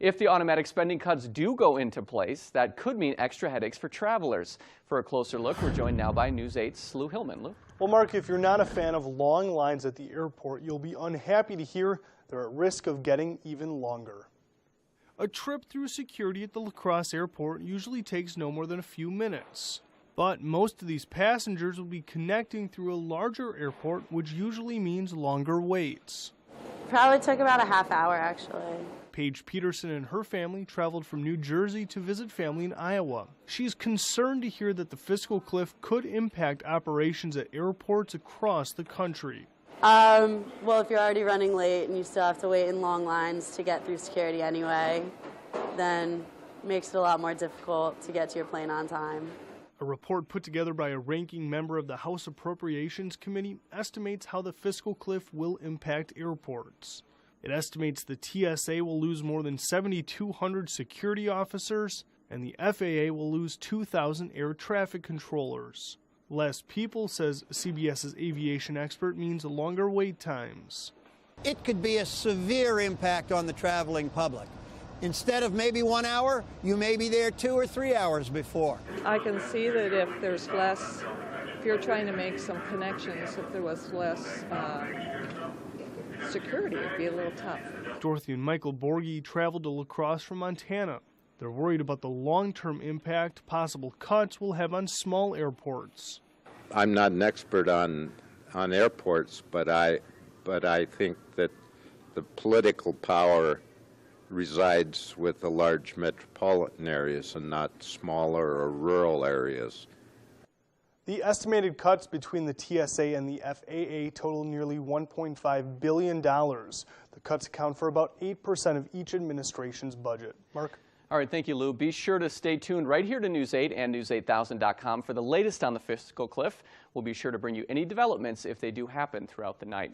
If the automatic spending cuts do go into place, that could mean extra headaches for travelers. For a closer look, we're joined now by News 8's Lou Hillman. Lou? Well, Mark, if you're not a fan of long lines at the airport, you'll be unhappy to hear they're at risk of getting even longer. A trip through security at the La Crosse airport usually takes no more than a few minutes. But most of these passengers will be connecting through a larger airport, which usually means longer waits. Probably took about a half hour, actually. Paige Peterson and her family traveled from New Jersey to visit family in Iowa. She's concerned to hear that the fiscal cliff could impact operations at airports across the country. Well, if you're already running late and you still have to wait in long lines to get through security anyway, then it makes it a lot more difficult to get to your plane on time. A report put together by a ranking member of the House Appropriations Committee estimates how the fiscal cliff will impact airports. It estimates the TSA will lose more than 7,200 security officers, and the FAA will lose 2,000 air traffic controllers. Less people, says CBS's aviation expert, means longer wait times. It could be a severe impact on the traveling public. Instead of maybe 1 hour, you may be there 2 or 3 hours before. I can see that if there's less, if you're trying to make some connections, if there was less security, it'd be a little tough. Dorothy and Michael Borghi traveled to La Crosse from Montana. They're worried about the long-term impact possible cuts will have on small airports. I'm not an expert on airports, but I think that the political power resides with the large metropolitan areas and not smaller or rural areas. The estimated cuts between the TSA and the FAA total nearly $1.5 billion. The cuts account for about 8% of each administration's budget. Mark? All right, thank you, Lou. Be sure to stay tuned right here to News 8 and News8000.com for the latest on the fiscal cliff. We'll be sure to bring you any developments if they do happen throughout the night.